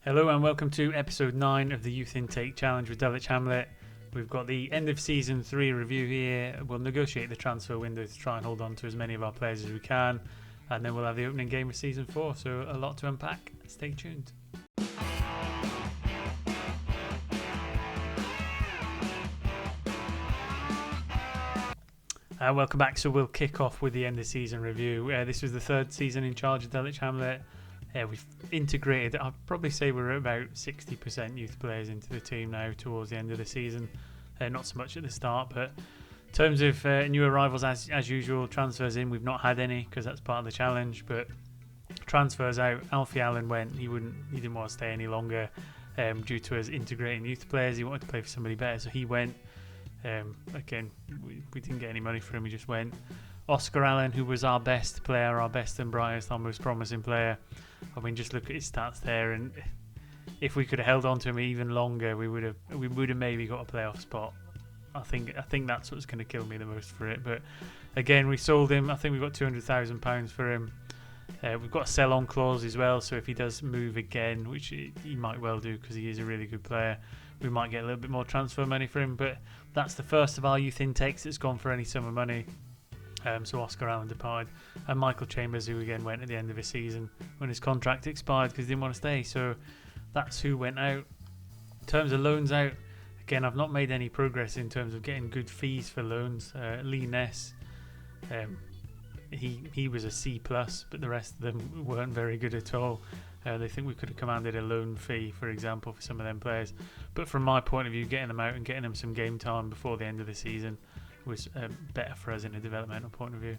Hello and welcome to episode 9 of the Youth Intake Challenge with Dulwich Hamlet. We've got the end of season 3 review here. We'll negotiate the transfer window to try and hold on to as many of our players as we can, and then we'll have the opening game of season 4, so a lot to unpack. Stay tuned. Welcome back. So we'll kick off with the end of season review. This was the third season in charge of Dulwich Hamlet. We've integrated, I'd probably say we're at about 60% youth players into the team now towards the end of the season. Not so much at the start, but in terms of new arrivals, as usual, transfers in, we've not had any because that's part of the challenge, but transfers out. Alfie Allen went, he didn't want to stay any longer due to us integrating youth players. He wanted to play for somebody better, so he went. Again, we didn't get any money for him, he just went. Oscar Allen, who was our best player, our best and brightest, our most promising player. I mean, just look at his stats there, and if we could have held on to him even longer, we would have maybe got a playoff spot. I think that's what's going to kill me the most for it. But again, we sold him. I think we got £200,000 for him. We've got a sell-on clause as well, so if he does move again, which he might well do because he is a really good player, we might get a little bit more transfer money for him. But that's the first of our youth intakes that's gone for any sum of money. So Oscar Allen departed, and Michael Chambers, who again went at the end of his season when his contract expired because he didn't want to stay. So that's who went out. In terms of loans out, again, I've not made any progress in terms of getting good fees for loans. Lee Ness, he was a C+, but the rest of them weren't very good at all. They think we could have commanded a loan fee, for example, for some of them players. But from my point of view, getting them out and getting them some game time before the end of the season was better for us in a developmental point of view.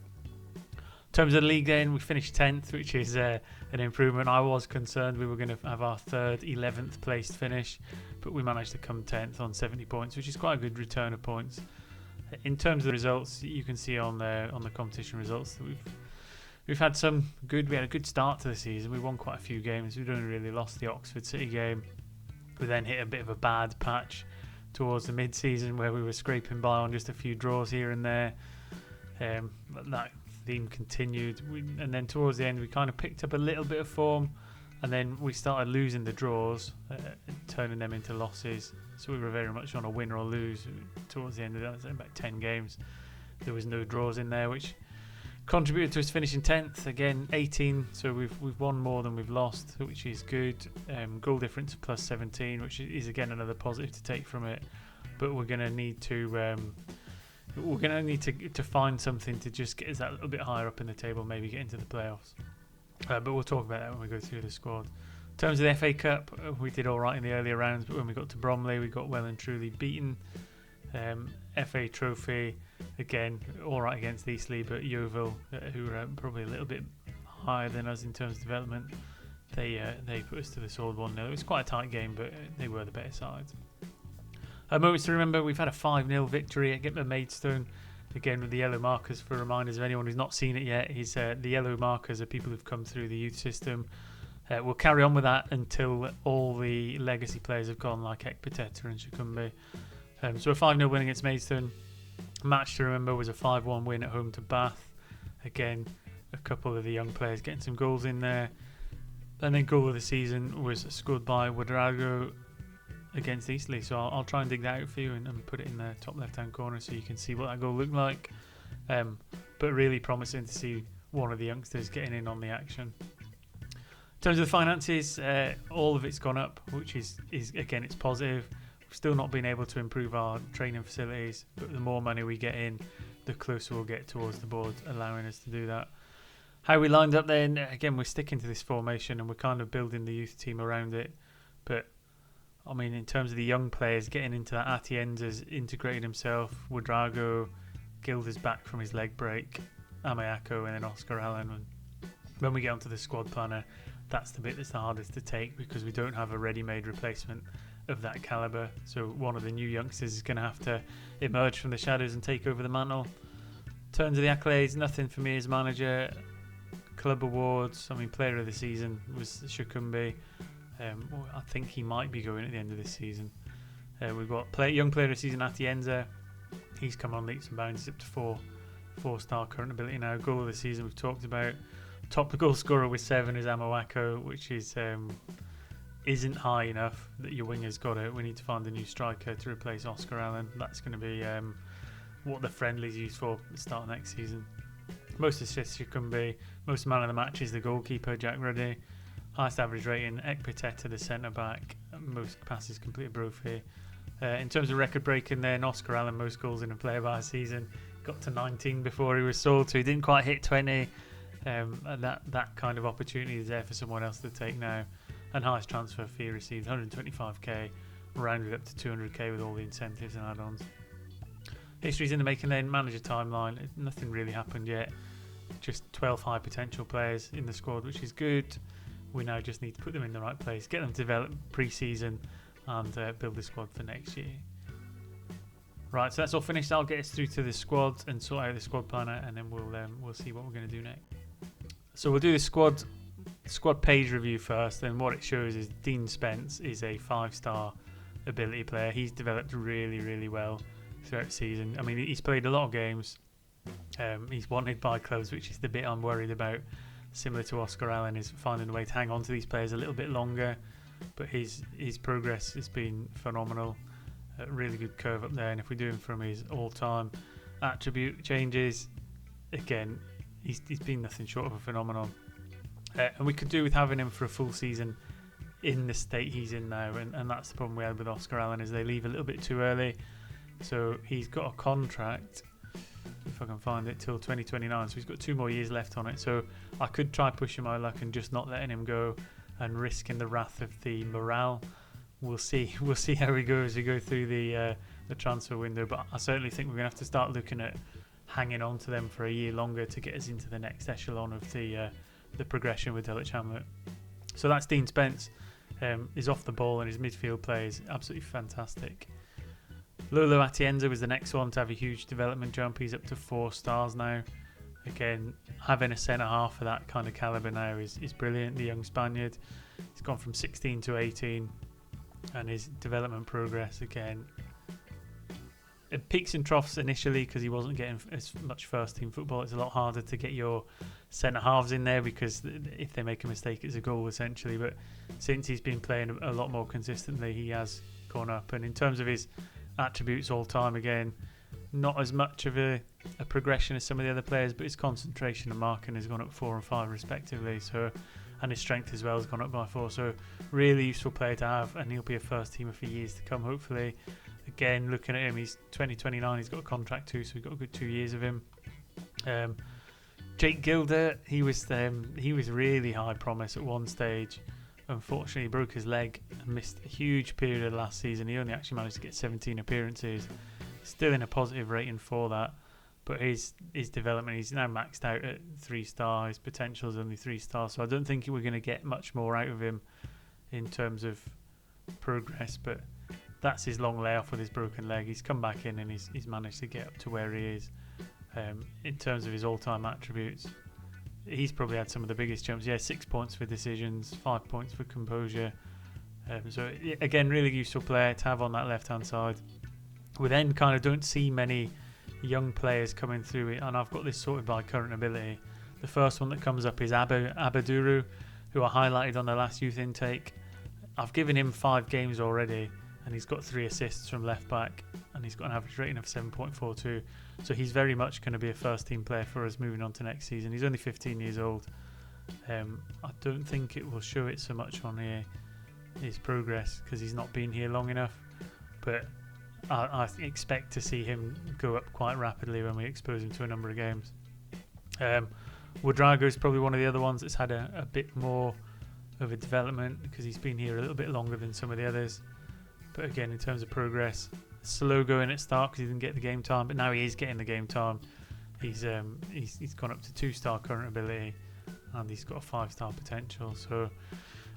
In terms of the league then, we finished 10th, which is an improvement. I was concerned we were going to have our third 11th placed finish, but we managed to come 10th on 70 points, which is quite a good return of points. In terms of the results, you can see on the competition results that we've had some good. We had a good start to the season. We won quite a few games. We'd only really lost the Oxford City game. We then hit a bit of a bad patch towards the mid-season where we were scraping by on just a few draws here and there. That theme continued, and then towards the end we kind of picked up a little bit of form, and then we started losing the draws, turning them into losses. So we were very much on a win or lose towards the end of that. About 10 games there was no draws in there, which contributed to us finishing 10th. Again, 18, so we've won more than we've lost, which is good. Goal difference plus 17, which is again another positive to take from it. But we're going to need to to find something to just get us that little bit higher up in the table, maybe get into the playoffs. But we'll talk about that when we go through the squad. In terms of the FA Cup, we did all right in the earlier rounds, but when we got to Bromley, we got well and truly beaten. FA Trophy, again, all right against Eastleigh, but Yeovil, who were probably a little bit higher than us in terms of development, they put us to the sword 1-0. It was quite a tight game, but they were the better side. Moments to remember, we've had a 5-0 victory at Maidstone, again with the yellow markers. For reminders of anyone who's not seen it yet, the yellow markers are people who've come through the youth system. We'll carry on with that until all the legacy players have gone, like Ekpateta and Shakumbi. So a 5-0 win against Maidstone. Match to remember was a 5-1 win at home to Bath. Again, a couple of the young players getting some goals in there. And then goal of the season was scored by Wadrago against Eastleigh. So I'll try and dig that out for you and put it in the top left-hand corner so you can see what that goal looked like. But really promising to see one of the youngsters getting in on the action. In terms of the finances, all of it's gone up, which is again, it's positive. We've still not been able to improve our training facilities, but the more money we get in, the closer we'll get towards the board allowing us to do that. How we lined up then, again, we're sticking to this formation and we're kind of building the youth team around it. But I mean, in terms of the young players getting into that, Atienza's integrated himself, Wadrago, Gilda's back from his leg break, Amayako, and then Oscar Allen. And when we get onto the squad planner, that's the bit that's the hardest to take because we don't have a ready-made replacement of that calibre. So one of the new youngsters is going to have to emerge from the shadows and take over the mantle. In terms of the accolades, nothing for me as manager. Club awards, I mean, player of the season was Shakumbi. I think he might be going at the end of this season. We've got young player of the season Atienza. He's come on leaps and bounds. He's up to four-star current ability now. Goal of the season we've talked about. Top goal scorer with 7 is Amawako, which is isn't high enough that your winger's got it. We need to find a new striker to replace Oscar Allen. That's going to be what the friendlies use for at the start of next season. Most assists should come be. Most man of the match is the goalkeeper, Jack Ruddy. Highest average rating, Ekpiteta, the centre back. Most passes completed, Brophy. In terms of record breaking, then Oscar Allen, most goals in a player by a season, got to 19 before he was sold, so he didn't quite hit 20. And that kind of opportunity is there for someone else to take now. And highest transfer fee received, 125k, rounded up to 200k with all the incentives and add-ons. History's in the making then, manager timeline, nothing really happened yet. Just 12 high potential players in the squad, which is good. We now just need to put them in the right place, get them to develop pre-season and build the squad for next year. Right, so that's all finished. I'll get us through to the squad and sort out the squad planner, and then we'll see what we're going to do next. So we'll do the squad page review first, and what it shows is Dean Spence is a 5-star ability player. He's developed really, really well throughout the season. I mean, he's played a lot of games. He's wanted by clubs, which is the bit I'm worried about. Similar to Oscar Allen, is finding a way to hang on to these players a little bit longer. But his progress has been phenomenal. A really good curve up there. And if we do him from his all-time attribute changes, again, he's been nothing short of a phenomenon. And we could do with having him for a full season in the state he's in now. And that's the problem we had with Oscar Allen, is they leave a little bit too early. So he's got a contract, if I can find it, till 2029. So he's got 2 more years left on it. So I could try pushing my luck and just not letting him go and risking the wrath of the morale. We'll see how we go as we go through the transfer window. But I certainly think we're going to have to start looking at hanging on to them for a year longer to get us into the next echelon of the progression with Dulwich Hamlet. So that's Dean Spence. He's off the ball and his midfield play is absolutely fantastic. Lolo Atienza was the next one to have a huge development jump. He's up to 4 stars now. Again, having a centre-half of that kind of calibre now is brilliant. The young Spaniard, he's gone from 16 to 18, and his development progress, again, it peaks and troughs initially because he wasn't getting as much first-team football. It's a lot harder to get your centre-halves in there because if they make a mistake, it's a goal, essentially. But since he's been playing a lot more consistently, he has gone up. And in terms of his attributes all time, again, not as much of a progression as some of the other players, but his concentration and marking has gone up 4 and 5 respectively. So, and his strength as well has gone up by 4. So really useful player to have, and he'll be a first teamer for years to come, hopefully. Again, looking at him, he's 2029, he's got a contract too, so we've got a good 2 years of him. Jake Gilder, he was really high promise at one stage. Unfortunately, he broke his leg and missed a huge period of last season. He only actually managed to get 17 appearances. Still in a positive rating for that. But his development, he's now maxed out at 3 stars. His potential is only 3 stars. So I don't think we're going to get much more out of him in terms of progress. But that's his long layoff with his broken leg. He's come back in and he's managed to get up to where he is. In terms of his all-time attributes, he's probably had some of the biggest jumps. 6 points for decisions, 5 points for composure. So again, really useful player to have on that left-hand side. We then kind of don't see many young players coming through it, and I've got this sorted by current ability. The first one that comes up is Abaduru, who I highlighted on the last youth intake. I've given him 5 games already, and he's got 3 assists from left back, and he's got an average rating of 7.42. So he's very much going to be a first team player for us moving on to next season. He's only 15 years old. I don't think it will show it so much on here, his progress, because he's not been here long enough. But I expect to see him go up quite rapidly when we expose him to a number of games. Ouedraogo is probably one of the other ones that's had a bit more of a development because he's been here a little bit longer than some of the others. But again, in terms of progress, slow going at start because he didn't get the game time, but now he is getting the game time. He's gone up to 2-star current ability, and he's got a 5-star potential. So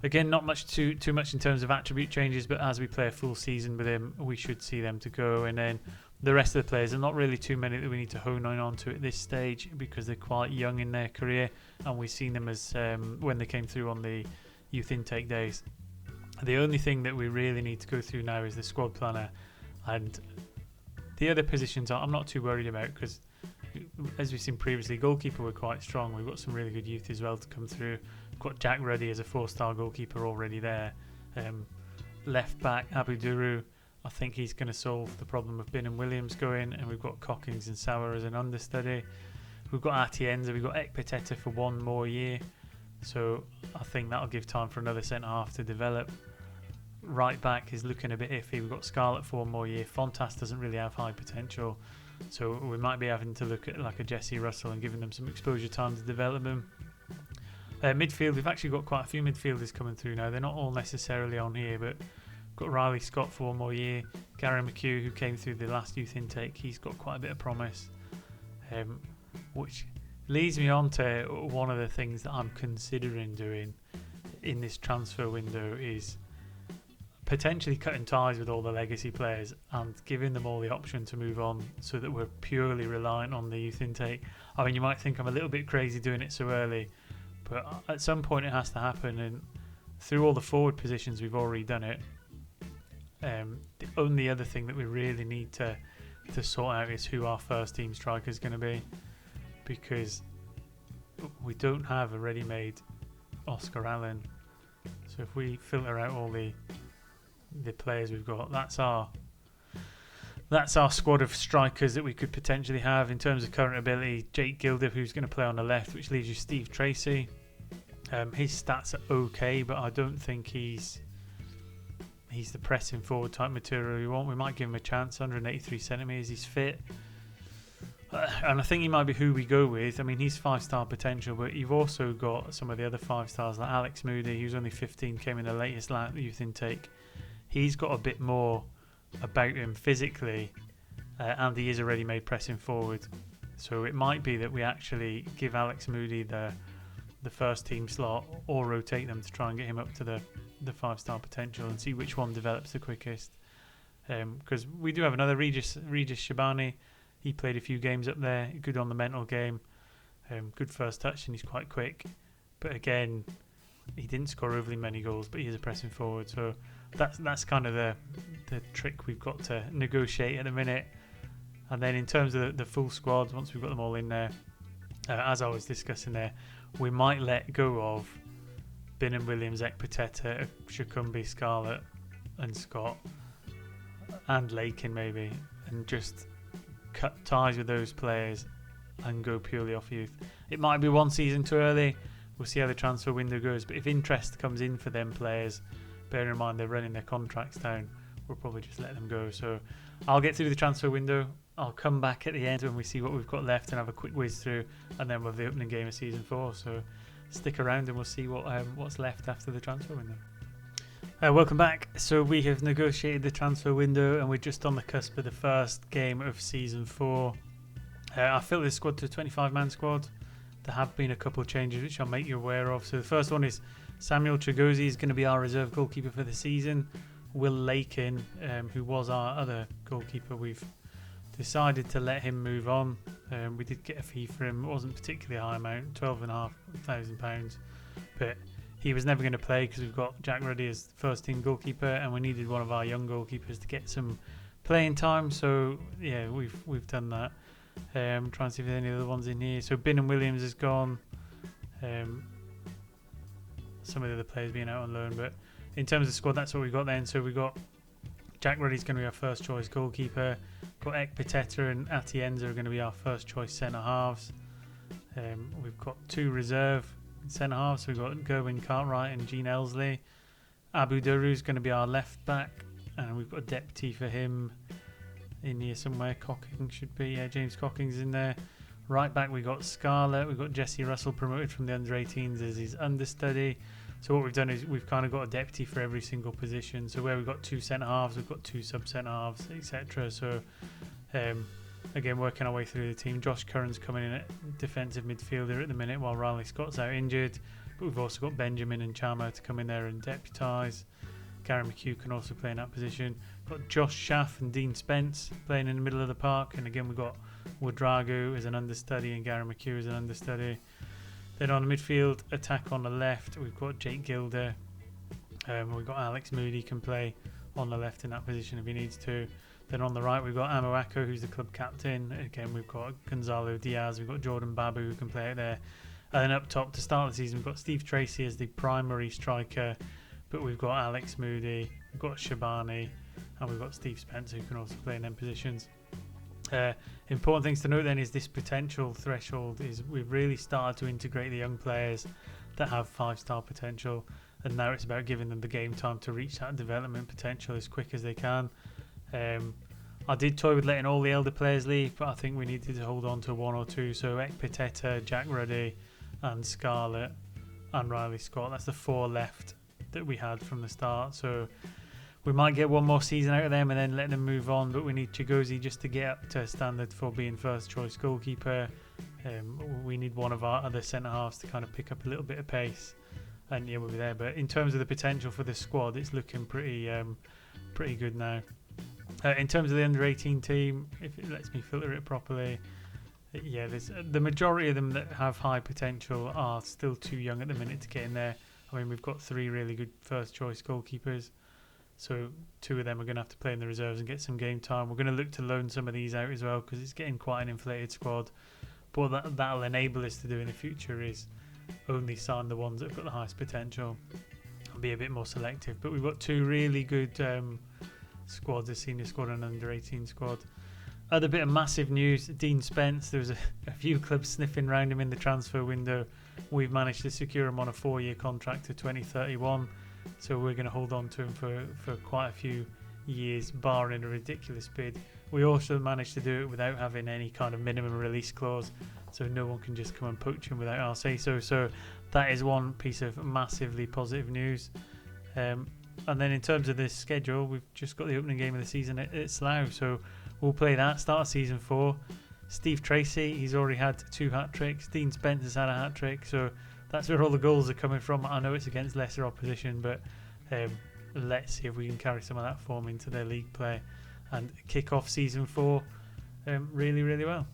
again, not much too much in terms of attribute changes, but as we play a full season with him, we should see them to go. And then the rest of the players are not really too many that we need to hone on to at this stage because they're quite young in their career, and we've seen them as when they came through on the youth intake days. The only thing that we really need to go through now is the squad planner, and the other positions I'm not too worried about because, as we've seen previously, goalkeeper we're quite strong. We've got some really good youth as well to come through. We've got Jack Ruddy as a 4-star goalkeeper already there, Left back, Abu Duru, I think he's going to solve the problem of Bin and Williams going, and we've got Cockings and Sauer as an understudy. We've got Atienza, we've got Ekpiteta for 1 more year, so I think that'll give time for another centre-half to develop. Right back is looking a bit iffy. We've got Scarlett for 1 more year. Fontas doesn't really have high potential, so we might be having to look at like a Jesse Russell and giving them some exposure time to develop them. Midfield, we've actually got quite a few midfielders coming through now. They're not all necessarily on here, but we've got Riley Scott for 1 more year. Gary McHugh, who came through the last youth intake, he's got quite a bit of promise. Which leads me on to one of the things that I'm considering doing in this transfer window is potentially cutting ties with all the legacy players and giving them all the option to move on so that we're purely reliant on the youth intake. I mean, you might think I'm a little bit crazy doing it so early, but at some point it has to happen, and through all the forward positions we've already done it. The only other thing that we really need to sort out is who our first team striker is going to be, because we don't have a ready-made Oscar Allen. So if we filter out all the players we've got, that's our squad of strikers that we could potentially have in terms of current ability. Jake Gilder, who's going to play on the left, which leaves you Steve Tracy. His stats are okay, but I don't think he's the pressing forward type material we want. We might give him a chance. 183 centimetres, he's fit. And I think he might be who we go with. I mean, he's 5-star potential, but you've also got some of the other 5-stars like Alex Moody, who's only 15, came in the latest youth intake. He's got a bit more about him physically, and he is a ready-made pressing forward. So it might be that we actually give Alex Moody the first team slot, or rotate them to try and get him up to the 5-star potential and see which one develops the quickest. Because we do have another Regis Shabani. He played a few games up there, good on the mental game, good first touch, and he's quite quick. But again, he didn't score overly many goals, but he is a pressing forward. So that's kind of the trick we've got to negotiate at the minute. And then in terms of the full squad, once we've got them all in there, as I was discussing there, we might let go of Bin and Williams, Ekpiteta, Shakumbi, Scarlett and Scott and Lakin maybe, and just cut ties with those players and go purely off youth. It might be 1 season too early. We'll see how the transfer window goes, but if interest comes in for them players, bear in mind they're running their contracts down, we'll probably just let them go. So I'll get through the transfer window. I'll come back at the end when we see what we've got left and have a quick whiz through, and then we'll have the opening game of season 4. So stick around and we'll see what's left after the transfer window. Welcome back. So we have negotiated the transfer window and we're just on the cusp of the first game of season 4. I filled this squad to a 25-man squad. There have been a couple of changes which I'll make you aware of. So the first one is Samuel Chigozi is going to be our reserve goalkeeper for the season. Will Lakin, who was our other goalkeeper, we've decided to let him move on. We did get a fee for him. It wasn't particularly a high amount, £12,500, but he was never going to play because we've got Jack Ruddy as first team goalkeeper, and we needed one of our young goalkeepers to get some playing time. So yeah, we've done that. Trying to see if there's any other ones in here. So Bin and Williams is gone. Some of the other players being out on loan, but in terms of squad, that's what we've got then. So we've got Jack Ruddy's going to be our first choice goalkeeper. Got Ekpiteta and Atienza are going to be our first choice centre halves. We've got 2 reserve centre halves. So we've got Gerwin Cartwright and Gene Elsley. Abu Daru is going to be our left back, and we've got a deputy for him in here somewhere. Cocking should be, James Cocking's in there. Right back we got Scarlett. We've got Jesse Russell promoted from the under 18s as his understudy. So what we've done is we've kind of got a deputy for every single position. So where we've got 2 centre halves, we've got 2 sub centre halves, etc. So again, working our way through the team. Josh Curran's coming in at defensive midfielder at the minute while Riley Scott's out injured. But we've also got Benjamin and Chama to come in there and deputise. Gary McHugh can also play in that position. Got Josh Schaff and Dean Spence playing in the middle of the park. And again, we've got Wodragu as an understudy and Gary McHugh as an understudy. Then on the midfield attack on the left, we've got Jake Gilder. We've got Alex Moody can play on the left in that position if he needs to. Then on the right, we've got Amoako, who's the club captain. Again, we've got Gonzalo Diaz. We've got Jordan Babu, who can play out there. And then up top, to start the season, we've got Steve Tracy as the primary striker. but we've got Alex Moody, we've got Shabani, and we've got Steve Spence, who can also play in them positions. Important things to note then is this potential threshold is we've really started to integrate the young players that have 5-star potential, and now it's about giving them the game time to reach that development potential as quick as they can. I did toy with letting all the elder players leave, but I think we needed to hold on to one or two. So Ekpiteta, Jack Ruddy and Scarlett and Riley Scott, that's the 4 left that we had from the start. So we might get one more season out of them and then let them move on, but we need Chigozie just to get up to standard for being first choice goalkeeper. We need one of our other centre halves to kind of pick up a little bit of pace, and yeah, we'll be there. But in terms of the potential for the squad, it's looking pretty good now. In terms of the under 18 team, if it lets me filter it properly, yeah, there's the majority of them that have high potential are still too young at the minute to get in there. I mean, we've got 3 really good first choice goalkeepers, so 2 of them are going to have to play in the reserves and get some game time. We're going to look to loan some of these out as well because it's getting quite an inflated squad. But what that'll enable us to do in the future is only sign the ones that have got the highest potential and be a bit more selective. But we've got 2 really good squads, a senior squad and an under 18 squad. Other bit of massive news, Dean Spence. There was a few clubs sniffing around him in the transfer window. We've managed to secure him on a 4-year contract to 2031. So we're going to hold on to him for quite a few years, barring a ridiculous bid. We also managed to do it without having any kind of minimum release clause, so no one can just come and poach him without our say so. So that is one piece of massively positive news. And then in terms of the schedule, we've just got the opening game of the season at Slough, so we'll play that, start of season 4. Steve Tracy, he's already had 2 hat-tricks. Dean Spence has had a hat-trick, so that's where all the goals are coming from. I know it's against lesser opposition, but let's see if we can carry some of that form into their league play and kick off season 4 really, really well.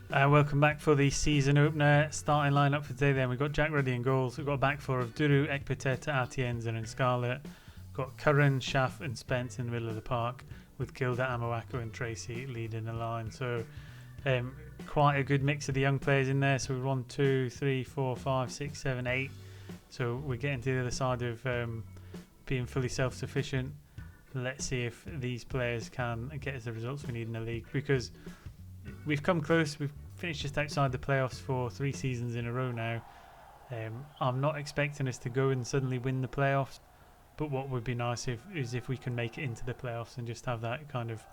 Welcome back for the season opener. Starting lineup for today then, we've got Jack Ruddy in goals. We've got a back 4 of Duru, Ekpiteta, Atienza and Scarlett. We've got Curran, Schaff and Spence in the middle of the park, with Gilda, Amawako and Tracy leading the line. So quite a good mix of the young players in there. So we've 1, 2, 3, 4, 5, 6, 7, 8. So we're getting to the other side of being fully self-sufficient. Let's see if these players can get us the results we need in the league, because we've come close. We've finished just outside the playoffs for 3 seasons in a row now. I'm not expecting us to go and suddenly win the playoffs, but what would be nice is if we can make it into the playoffs and just have that kind of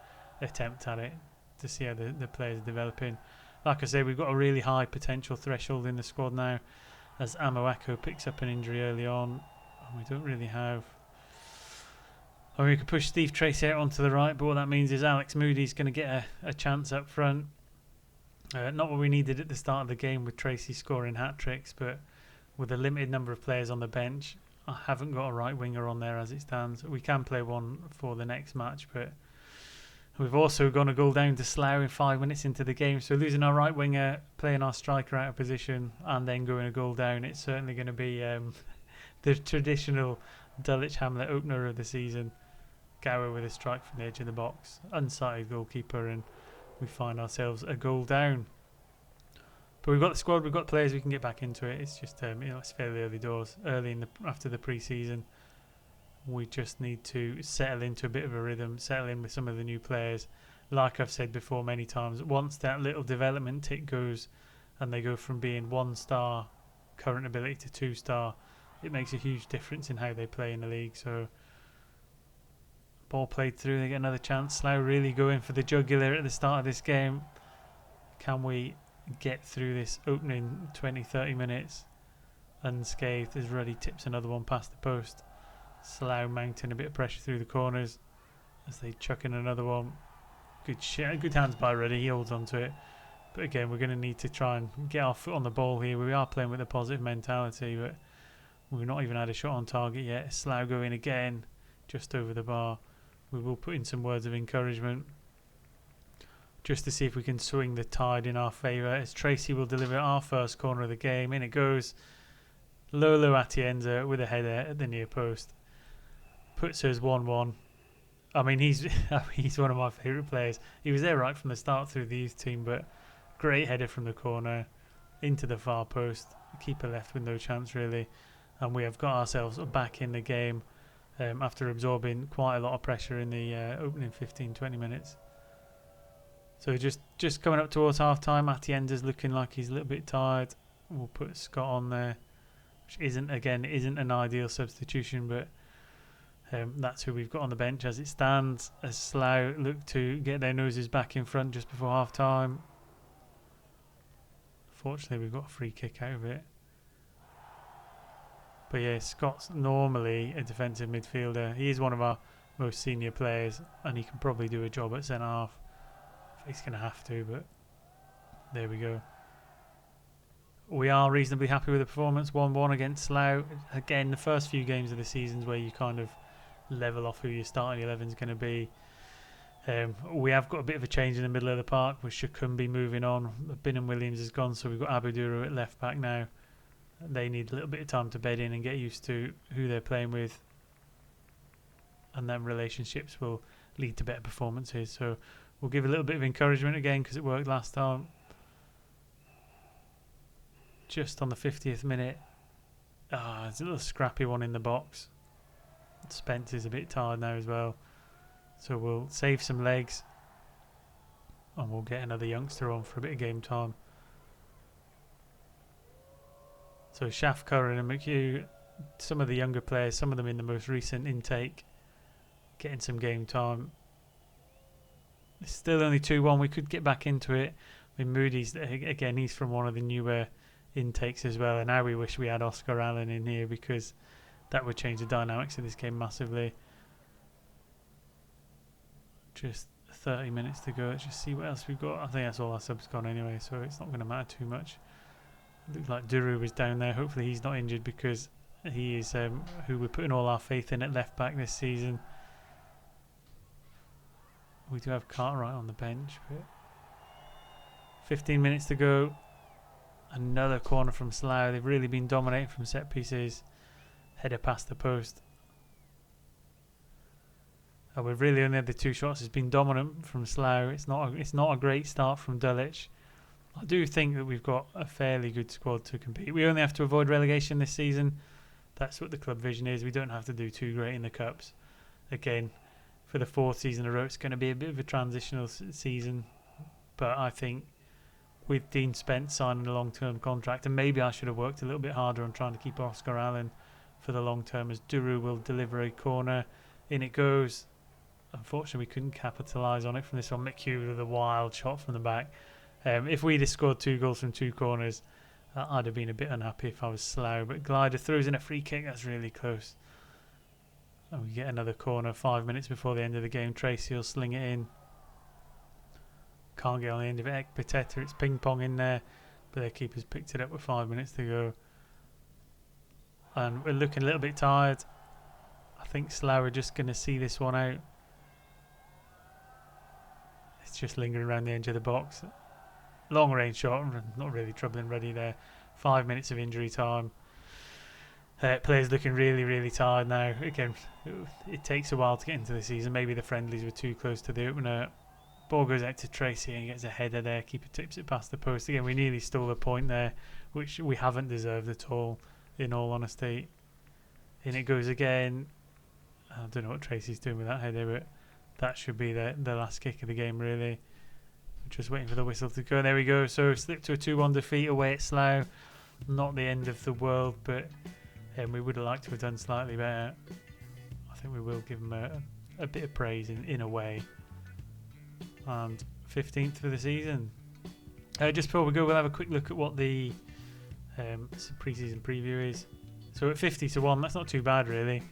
attempt at it to see how the players are developing. Like I say, we've got a really high potential threshold in the squad now, as Amawako picks up an injury early on. We don't really have... I mean, we could push Steve Tracy out onto the right, but what that means is Alex Moody's going to get a chance up front. Not what we needed at the start of the game with Tracy scoring hat-tricks, but with a limited number of players on the bench, I haven't got a right winger on there as it stands. We can play one for the next match, but we've also gone a goal down to Slough in 5 minutes into the game. So losing our right winger, playing our striker out of position, and then going a goal down, it's certainly going to be the traditional Dulwich Hamlet opener of the season. Gower with a strike from the edge of the box, unsighted goalkeeper, and we find ourselves a goal down. But we've got the squad, we've got players, we can get back into it. It's just it's fairly early doors, after the pre-season. We just need to settle into a bit of a rhythm, settle in with some of the new players. Like I've said before many times, once that little development tick goes and they go from being 1-star current ability to 2-star, it makes a huge difference in how they play in the league. So ball played through, they get another chance. Slough really going for the jugular at the start of this game. Can we get through this opening 20-30 minutes unscathed as Ruddy tips another one past the post? Slough mounting a bit of pressure through the corners as they chuck in another one. Good hands by Ruddy, he holds on to it. But again, we're going to need to try and get our foot on the ball here. We are playing with a positive mentality, but we've not even had a shot on target yet. Slough going again, just over the bar. We will put in some words of encouragement just to see if we can swing the tide in our favour, as Tracy will deliver our first corner of the game. In it goes. Lolo Atienza with a header at the near post. Puts us 1-1. I mean, he's one of my favourite players. He was there right from the start through the youth team, but great header from the corner into the far post. The keeper left with no chance really. and we have got ourselves back in the game after absorbing quite a lot of pressure in the opening 15-20 minutes. So just coming up towards half time, Atienza's looking like he's a little bit tired. We'll put Scott on there, which isn't an ideal substitution, but that's who we've got on the bench as it stands. As Slough look to get their noses back in front just before half time. Fortunately, we've got a free kick out of it. But yeah, Scott's normally a defensive midfielder. He is one of our most senior players, and he can probably do a job at centre half. He's going to have to, but there we go. We are reasonably happy with the performance. 1-1 against Slough. Again, the first few games of the seasons where you kind of level off who your starting 11 is going to be. We have got a bit of a change in the middle of the park with Shakumbi moving on. Binham Williams is gone, so we've got Abuduru at left back now. They need a little bit of time to bed in and get used to who they're playing with, and then relationships will lead to better performances. So we'll give a little bit of encouragement again because it worked last time. Just on the 50th minute, there's a little scrappy one in the box. Spence is a bit tired now as well, so we'll save some legs and we'll get another youngster on for a bit of game time. So Shaft, Curran and McHugh, some of the younger players, some of them in the most recent intake, getting some game time. It's still only 2-1. We could get back into it. I mean, Moody's, again, he's from one of the newer intakes as well, and now we wish we had Oscar Allen in here because that would change the dynamics of this game massively. Just 30 minutes to go. Let's just see what else we've got. I think that's all our subs gone anyway, so it's not going to matter too much. Looks like Duru was down there. Hopefully he's not injured because he is who we're putting all our faith in at left back this season. We do have Cartwright on the bench, but 15 minutes to go. Another corner from Slough. They've really been dominating from set pieces. Header past the post. And we've really only had the 2 shots. It's been dominant from Slough. It's not a great start from Dulwich. I do think that we've got a fairly good squad to compete. We only have to avoid relegation this season. That's what the club vision is. We don't have to do too great in the cups. Again, for the 4th season in a row, it's going to be a bit of a transitional season. But I think with Dean Spence signing a long-term contract, and maybe I should have worked a little bit harder on trying to keep Oscar Allen for the long term, as Duru will deliver a corner. In it goes. Unfortunately, we couldn't capitalise on it from this one. McHugh with a wild shot from the back. If we'd have scored 2 goals from 2 corners, I'd have been a bit unhappy if I was Slough. But Glider throws in a free kick. That's really close. And we get another corner 5 minutes before the end of the game. Tracy will sling it in. Can't get on the end of it. Pateta, it's ping pong in there, but their keeper's picked it up with 5 minutes to go. And we're looking a little bit tired. I think Slough are just going to see this one out. It's just lingering around the edge of the box. Long range shot, not really troubling Ruddy there. 5 minutes of injury time. Players looking really, really tired now. Again, it takes a while to get into the season. Maybe the friendlies were too close to the opener. Ball goes out to Tracy and he gets a header there. Keeper tips it past the post. Again, we nearly stole a point there, which we haven't deserved at all, in all honesty. In it goes again. I don't know what Tracy's doing with that header, but that should be the last kick of the game, really. Just waiting for the whistle to go. There we go. So slipped to a 2-1 defeat away at Slough. Not the end of the world, but we would have liked to have done slightly better. I think we will give them a bit of praise in a way. And 15th for the season. Just before we go, we'll have a quick look at what the pre-season preview is. So at 50-1, that's not too bad, really.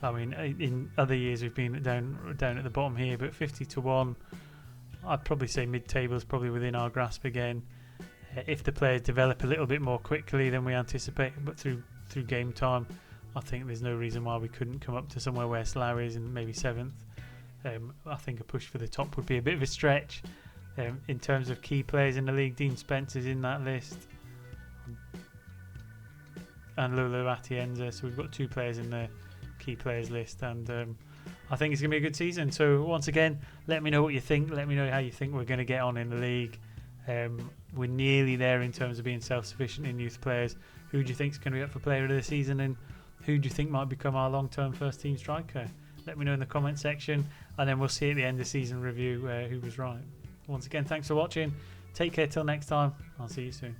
I mean, in other years we've been down at the bottom here, but 50-1, I'd probably say mid-table is probably within our grasp again. If the players develop a little bit more quickly than we anticipate, but through game time, I think there's no reason why we couldn't come up to somewhere where Slough is and maybe 7th. I think a push for the top would be a bit of a stretch. In terms of key players in the league, Dean Spence is in that list. And Lolo Atienza, so we've got 2 players in the key players list, and I think it's going to be a good season. So once again, let me know what you think. Let me know how you think we're going to get on in the league. We're nearly there in terms of being self-sufficient in youth players. who do you think is going to be up for player of the season, and who do you think might become our long-term first-team striker? Let me know in the comment section, and then we'll see at the end of season review who was right. Once again, thanks for watching. Take care till next time. I'll see you soon.